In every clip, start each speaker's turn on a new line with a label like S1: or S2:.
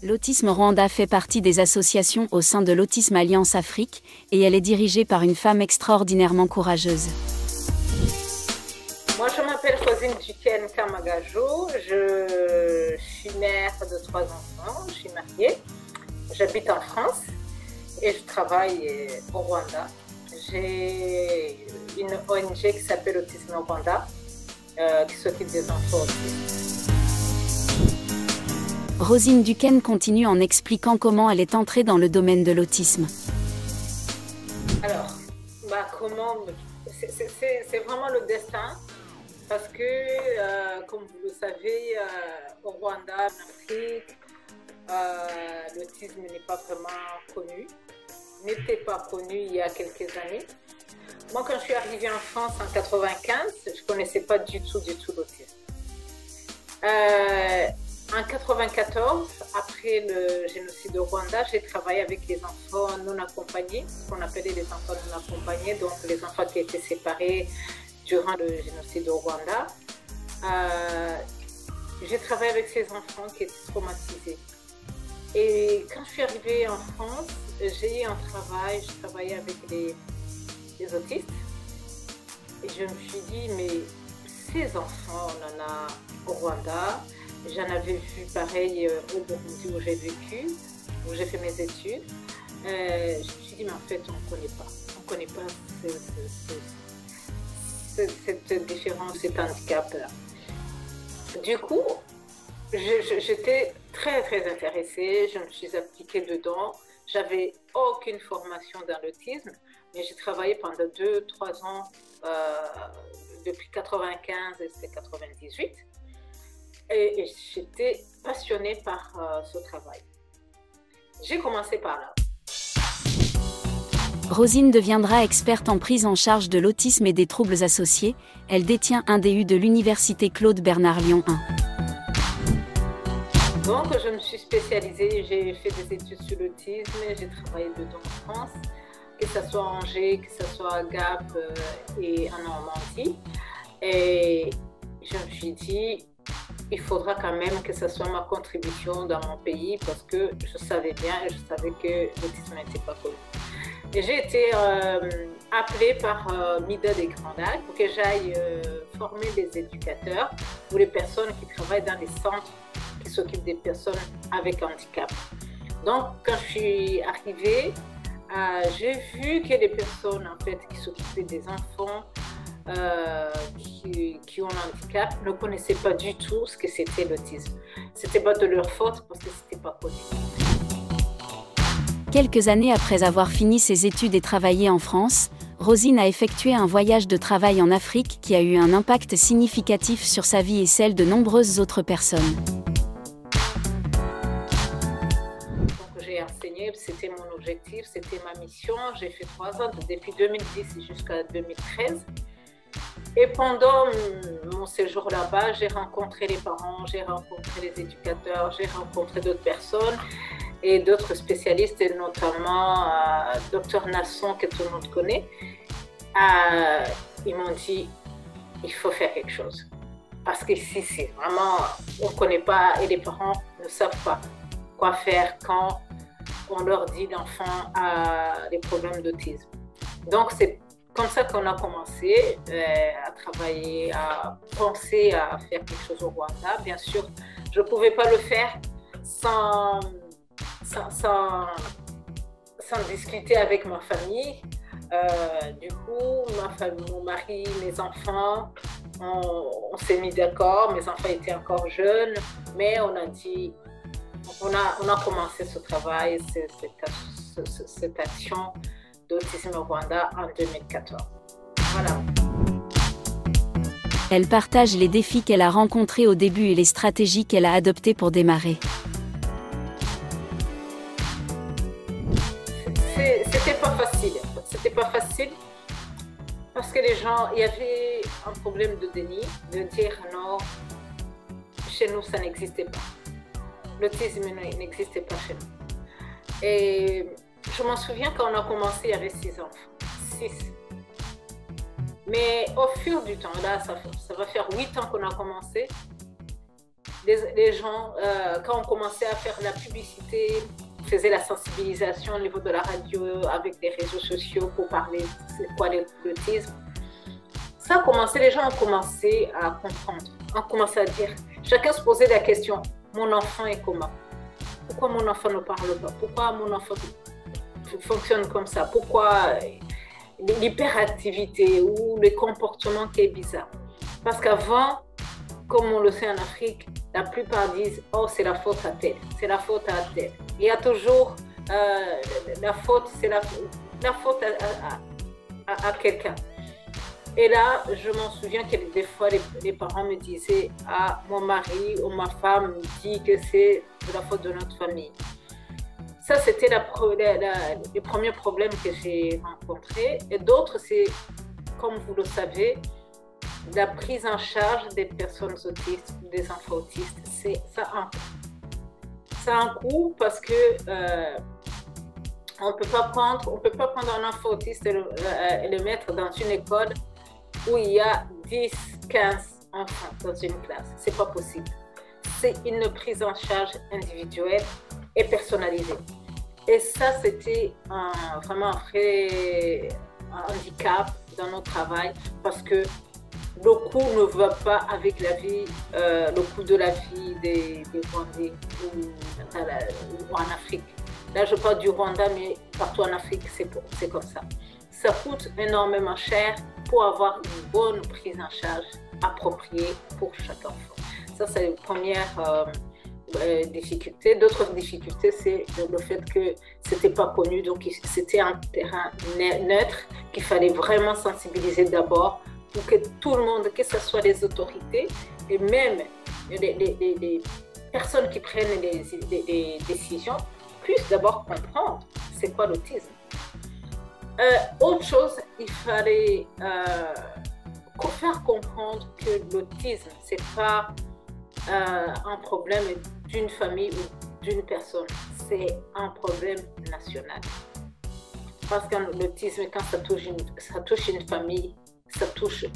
S1: L'Autisme Rwanda fait partie des associations au sein de l'Autisme Alliance Afrique et elle est dirigée par une femme extraordinairement courageuse.
S2: Moi, je m'appelle Rosine Duquesne Kamagajo, je suis mère de 3 enfants, je suis mariée, j'habite en France et je travaille au Rwanda. J'ai une ONG qui s'appelle Autisme Rwanda qui s'occupe des enfants autistes.
S1: Rosine Duquesne continue en expliquant comment elle est entrée dans le domaine de l'autisme.
S2: Alors, comment c'est vraiment le destin, parce que, comme vous le savez, au Rwanda, en Afrique, l'autisme n'est pas vraiment connu, n'était pas connu il y a quelques années. Moi, quand je suis arrivée en France en 95, je ne connaissais pas du tout l'autisme. En 94, après le génocide au Rwanda, j'ai travaillé avec les enfants non accompagnés, ce qu'on appelait les enfants non accompagnés, donc les enfants qui étaient séparés durant le génocide au Rwanda. J'ai travaillé avec ces enfants qui étaient traumatisés. Et quand je suis arrivée en France, j'ai eu un travail, je travaillais avec les autistes. Et je me suis dit, mais ces enfants, on en a au Rwanda. J'en avais vu pareil au Burundi où j'ai vécu, où j'ai fait mes études. Je me suis dit, mais en fait, on ne connaît pas cette différence, cet handicap-là. Du coup, j'étais très intéressée, je me suis appliquée dedans. J'avais aucune formation dans l'autisme, mais j'ai travaillé pendant 2-3 ans, depuis 95 et 98. Et j'étais passionnée par ce travail. J'ai commencé par là.
S1: Rosine deviendra experte en prise en charge de l'autisme et des troubles associés. Elle détient un DU de l'Université Claude Bernard Lyon 1.
S2: Donc, je me suis spécialisée, j'ai fait des études sur l'autisme, j'ai travaillé dedans en France, que ce soit à Angers, que ce soit à Gap et en Normandie. Et je me suis dit, il faudra quand même que ce soit ma contribution dans mon pays parce que je savais bien et je savais que l'autisme n'était pas connu. Et j'ai été appelée par Mida des Grands Lacs pour que j'aille former des éducateurs ou les personnes qui travaillent dans les centres qui s'occupent des personnes avec handicap. Donc, quand je suis arrivée, j'ai vu que les personnes en fait, qui s'occupaient des enfants qui ont un handicap ne connaissaient pas du tout ce que c'était l'autisme. C'était pas de leur faute parce que c'était pas connu.
S1: Quelques années après avoir fini ses études et travaillé en France, Rosine a effectué un voyage de travail en Afrique qui a eu un impact significatif sur sa vie et celle de nombreuses autres personnes.
S2: J'ai enseigné, c'était mon objectif, c'était ma mission. J'ai fait 3 ans, depuis 2010 jusqu'à 2013. Et pendant mon séjour là-bas, j'ai rencontré les parents, j'ai rencontré les éducateurs, j'ai rencontré d'autres personnes et d'autres spécialistes, et notamment Dr Nasson, que tout le monde connaît. Ils m'ont dit, il faut faire quelque chose. Parce qu'ici, c'est vraiment, on ne connaît pas et les parents ne savent pas quoi faire quand on leur dit l'enfant a des problèmes d'autisme. Donc, c'est comme ça qu'on a commencé à travailler, à penser à faire quelque chose au Rwanda. Bien sûr, je ne pouvais pas le faire sans discuter avec ma famille. Du coup, mon mari, mes enfants, on s'est mis d'accord. Mes enfants étaient encore jeunes, mais on a dit, on a commencé ce travail, cette action d'Autisme Rwanda en 2014. Voilà.
S1: Elle partage les défis qu'elle a rencontrés au début et les stratégies qu'elle a adoptées pour démarrer.
S2: C'était pas facile. C'était pas facile parce que les gens, il y avait un problème de déni, de dire non, chez nous ça n'existait pas. L'autisme n'existait pas chez nous. Et je m'en souviens quand on a commencé, il y avait 6 enfants. 6. Mais au fur du temps, là, ça va faire 8 ans qu'on a commencé. les gens, quand on commençait à faire la publicité, on faisait la sensibilisation au niveau de la radio avec les réseaux sociaux pour parler de c'est quoi l'autisme. Ça a commencé, les gens ont commencé à comprendre, ont commencé à dire, chacun se posait la question, mon enfant est comment? Pourquoi mon enfant ne parle pas? Pourquoi mon enfant fonctionne comme ça? Pourquoi l'hyperactivité ou le comportement qui est bizarre? Parce qu'avant, comme on le sait en Afrique, la plupart disent « Oh, c'est la faute à tel, c'est la faute à tel ». Il y a toujours la faute, c'est la faute à quelqu'un. Et là, je m'en souviens que des fois, les parents me disaient « Ah, mon mari ou ma femme dit que c'est de la faute de notre famille ». Ça, c'était le premier problème que j'ai rencontré. Et d'autres, c'est, comme vous le savez, la prise en charge des personnes autistes, des enfants autistes. Ça a un coût parce que on peut pas prendre un enfant autiste et le mettre dans une école où il y a 10, 15 enfants dans une classe. C'est pas possible. C'est une prise en charge individuelle et personnalisée. Et ça, c'était vraiment un handicap dans notre travail parce que le coût ne va pas avec la vie, le coût de la vie des Rwandais ou en Afrique. Là, je parle du Rwanda, mais partout en Afrique, c'est comme ça. Ça coûte énormément cher pour avoir une bonne prise en charge appropriée pour chaque enfant. Ça, c'est la première difficulté. D'autres difficultés, c'est le fait que c'était pas connu, donc c'était un terrain neutre qu'il fallait vraiment sensibiliser d'abord pour que tout le monde, que ce soit les autorités et même les personnes qui prennent les décisions, puissent d'abord comprendre c'est quoi l'autisme. Autre chose, il fallait faire comprendre que l'autisme, c'est pas un problème d'une famille ou d'une personne, c'est un problème national. Parce que l'autisme, quand ça touche une famille, ça touche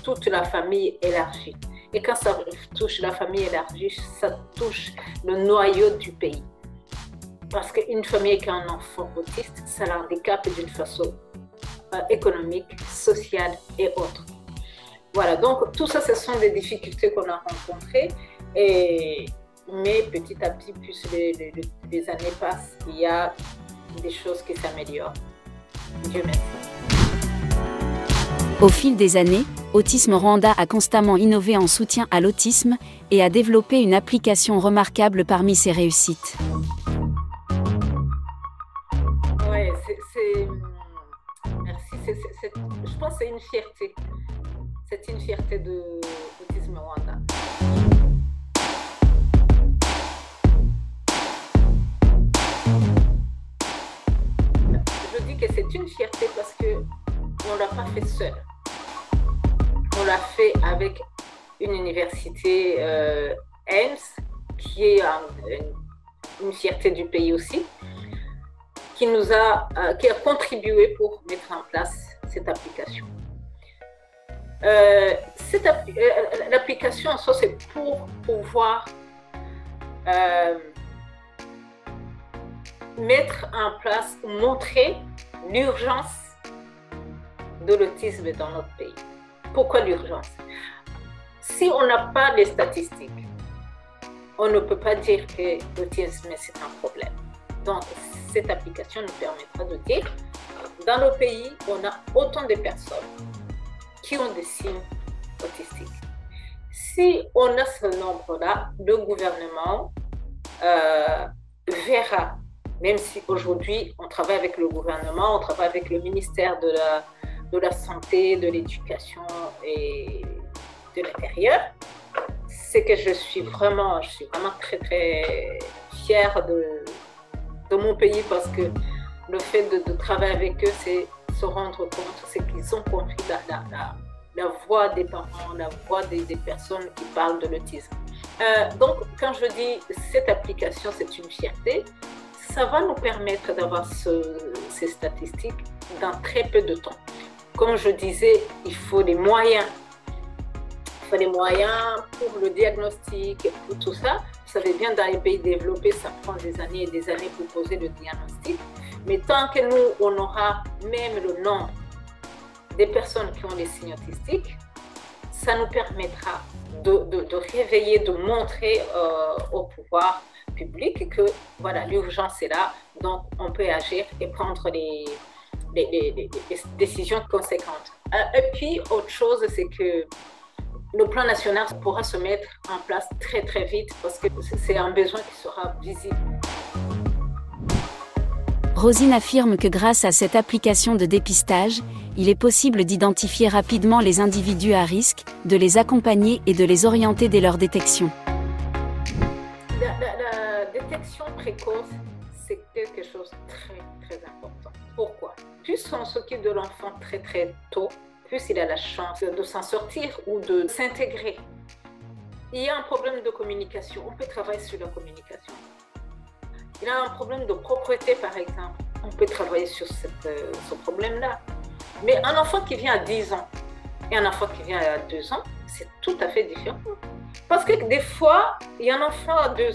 S2: toute la famille élargie. Et quand ça touche la famille élargie, ça touche le noyau du pays. Parce qu'une famille qui a un enfant autiste, ça l'handicape d'une façon économique, sociale et autre. Voilà, donc tout ça, ce sont des difficultés qu'on a rencontrées. Mais petit à petit, plus les années passent, il y a des choses qui s'améliorent. Dieu merci.
S1: Au fil des années, Autisme Rwanda a constamment innové en soutien à l'autisme et a développé une application remarquable parmi ses réussites.
S2: Oui, merci. Je pense que c'est une fierté. C'est une fierté de l'Autisme Rwanda. Je dis que c'est une fierté parce qu'on ne l'a pas fait seul. On l'a fait avec une université ENS, qui est une fierté du pays aussi, qui a contribué pour mettre en place cette application. L'application en soi, c'est pour pouvoir mettre en place, montrer l'urgence de l'autisme dans notre pays. Pourquoi l'urgence? Si on n'a pas les statistiques, on ne peut pas dire que l'autisme c'est un problème. Donc, cette application nous permettra de dire, dans le pays, on a autant de personnes qui ont des signes autistiques. Si on a ce nombre-là, le gouvernement verra, même si aujourd'hui on travaille avec le gouvernement, on travaille avec le ministère de la Santé, de l'Éducation et de l'Intérieur, c'est que je suis vraiment très très fière de mon pays parce que le fait de travailler avec eux, c'est se rendre compte, c'est qu'ils ont compris la voix des parents, la voix des personnes qui parlent de l'autisme. Donc, quand je dis cette application, c'est une fierté, ça va nous permettre d'avoir ces statistiques dans très peu de temps. Comme je disais, il faut des moyens faut des moyens pour le diagnostic et pour tout ça. Vous savez bien, dans les pays développés, ça prend des années et des années pour poser le diagnostic. Mais tant que nous, on aura même le nombre des personnes qui ont des signes autistiques, ça nous permettra de réveiller, de montrer au pouvoir public que voilà, l'urgence est là, donc on peut agir et prendre des décisions conséquentes. Et puis, autre chose, c'est que le plan national pourra se mettre en place très très vite parce que c'est un besoin qui sera visible.
S1: Rosine affirme que grâce à cette application de dépistage, il est possible d'identifier rapidement les individus à risque, de les accompagner et de les orienter dès leur détection.
S2: La détection précoce, c'est quelque chose de très très important. Pourquoi? Plus on s'occupe de l'enfant très très tôt, plus il a la chance de s'en sortir ou de s'intégrer. Il y a un problème de communication, on peut travailler sur la communication. Il y a un problème de propreté par exemple, on peut travailler sur ce problème-là. Mais un enfant qui vient à 10 ans et un enfant qui vient à 2 ans, c'est tout à fait différent. Parce que des fois, il y a un enfant de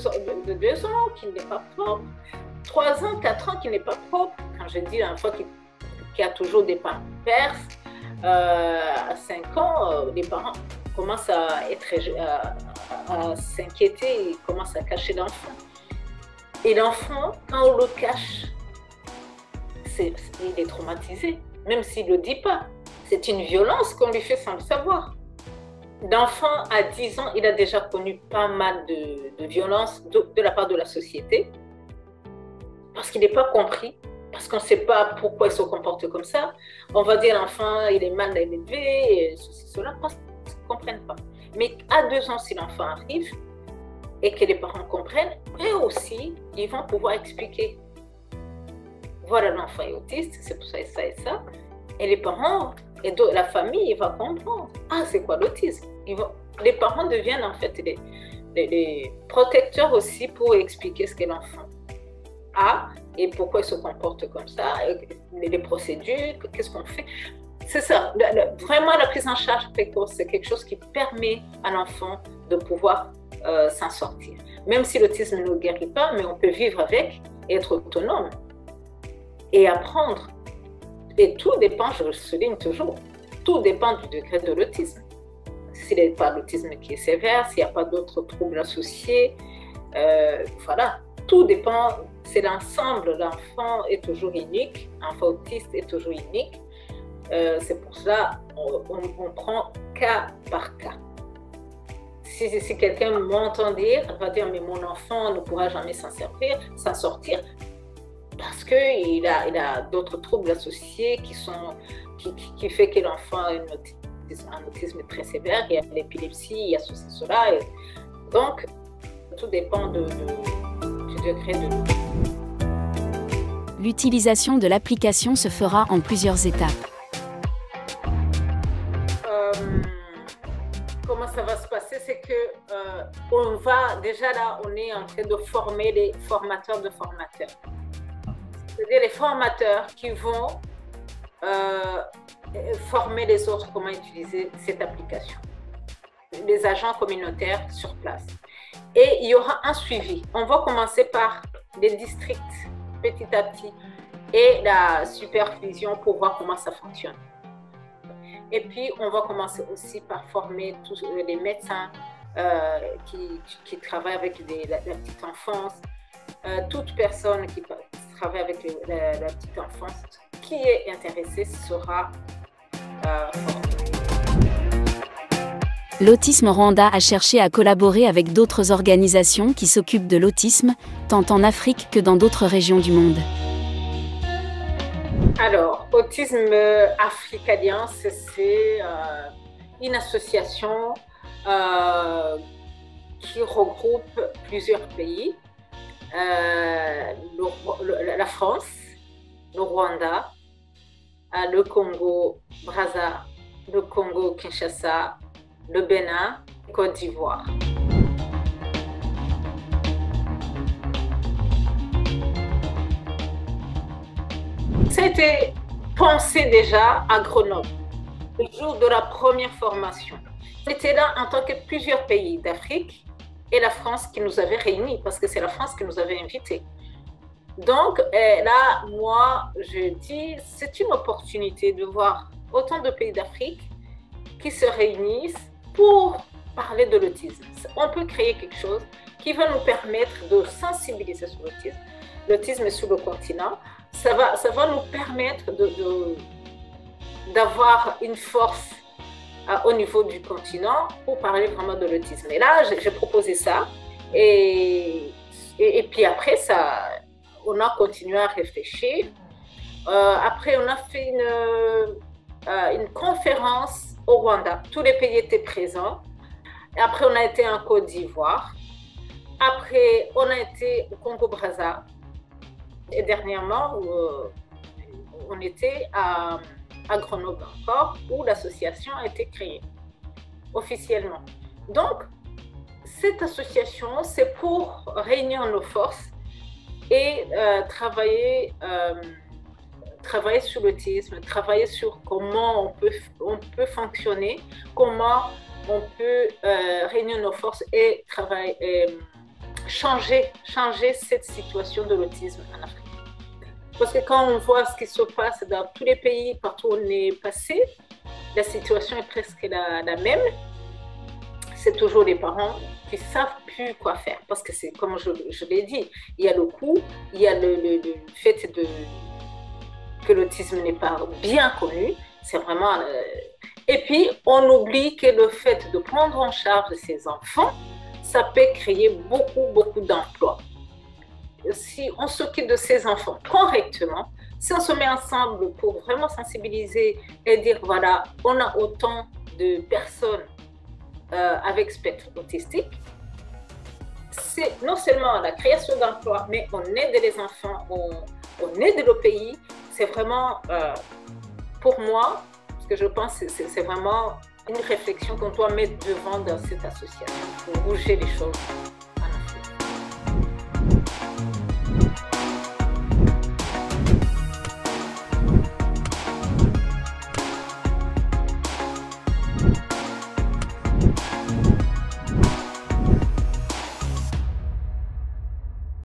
S2: 2 ans qui n'est pas propre, 3 ans, 4 ans qui n'est pas propre. Quand je dis un enfant qui a toujours des pampers, à 5 ans, les parents commencent à s'inquiéter, ils commencent à cacher l'enfant. Et l'enfant, quand on le cache, il est traumatisé, même s'il ne le dit pas. C'est une violence qu'on lui fait sans le savoir. L'enfant, à 10 ans, il a déjà connu pas mal de violences de la part de la société, parce qu'il n'est pas compris, parce qu'on ne sait pas pourquoi il se comporte comme ça. On va dire l'enfant, il est mal élevé, ceci, cela, parce qu'ils ne comprennent pas. Mais à 2 ans, si l'enfant arrive et que les parents comprennent, eux aussi, ils vont pouvoir expliquer. Voilà, l'enfant est autiste, c'est pour ça et ça et ça. Et les parents et la famille va comprendre. Ah, c'est quoi l'autisme? Les parents deviennent en fait des protecteurs aussi pour expliquer ce que l'enfant a et pourquoi il se comporte comme ça, les procédures, qu'est-ce qu'on fait. C'est ça, vraiment la prise en charge précoce, c'est quelque chose qui permet à l'enfant de pouvoir s'en sortir. Même si l'autisme ne le guérit pas, mais on peut vivre avec et être autonome et apprendre. Et tout dépend, je le souligne toujours, tout dépend du degré de l'autisme. S'il n'est pas l'autisme qui est sévère, s'il n'y a pas d'autres troubles associés, voilà, tout dépend, c'est l'ensemble. L'enfant est toujours unique, l'enfant autiste est toujours unique. C'est pour cela on prend cas par cas. Si quelqu'un m'entend dire, il va dire mais mon enfant ne pourra jamais s'en sortir parce qu'il a d'autres troubles associés qui fait que l'enfant a un autisme très sévère, il y a l'épilepsie, il y a ceci, cela. Donc, tout dépend du degré de l'autisme.
S1: L'utilisation de l'application se fera en plusieurs étapes.
S2: Comment ça va se passer? C'est que on va déjà là, on est en train de former les formateurs de formateurs. C'est-à-dire les formateurs qui vont former les autres comment utiliser cette application. Les agents communautaires sur place. Et il y aura un suivi. On va commencer par les districts petit à petit et la supervision pour voir comment ça fonctionne. Et puis, on va commencer aussi par former tous les médecins qui travaillent avec la petite enfance, toute personne qui travaille avec la petite enfance qui est intéressée sera formée.
S1: L'Autisme Rwanda a cherché à collaborer avec d'autres organisations qui s'occupent de l'autisme, tant en Afrique que dans d'autres régions du monde.
S2: Alors, Autisme Afrique Alliance, c'est une association qui regroupe plusieurs pays, la France, le Rwanda, le Congo-Brazza, le Congo-Kinshasa, le Bénin, Côte d'Ivoire. Ça a été pensé déjà à Grenoble, le jour de la première formation. C'était là en tant que plusieurs pays d'Afrique et la France qui nous avait réunis, parce que c'est la France qui nous avait invités. Donc là, moi, je dis, c'est une opportunité de voir autant de pays d'Afrique qui se réunissent pour parler de l'autisme. On peut créer quelque chose qui va nous permettre de sensibiliser sur l'autisme. L'autisme est sur le continent. Ça va nous permettre d'avoir une force au niveau du continent pour parler vraiment de l'autisme. Et là, j'ai proposé ça. Et puis après, on a continué à réfléchir. Après, on a fait une conférence au Rwanda. Tous les pays étaient présents. Et après, on a été en Côte d'Ivoire. Après, on a été au Congo-Brazza. Et dernièrement, on était à Grenoble encore, où l'association a été créée officiellement. Donc, cette association, c'est pour réunir nos forces et travailler sur l'autisme, travailler sur comment on peut fonctionner, comment on peut réunir nos forces et changer cette situation de l'autisme en Afrique. Parce que quand on voit ce qui se passe dans tous les pays, partout où on est passé, la situation est presque la même. C'est toujours les parents qui ne savent plus quoi faire. Parce que c'est, comme je l'ai dit, il y a le coût, il y a le fait que l'autisme n'est pas bien connu. C'est vraiment... Et puis, on oublie que le fait de prendre en charge ces enfants, ça peut créer beaucoup d'emplois. Si on s'occupe de ces enfants correctement, si on se met ensemble pour vraiment sensibiliser et dire, voilà, on a autant de personnes avec spectre autistique, c'est non seulement la création d'emplois, mais on aide les enfants, on aide le pays. C'est vraiment, pour moi, ce que je pense, c'est vraiment une réflexion qu'on doit mettre devant dans cette association pour bouger les choses.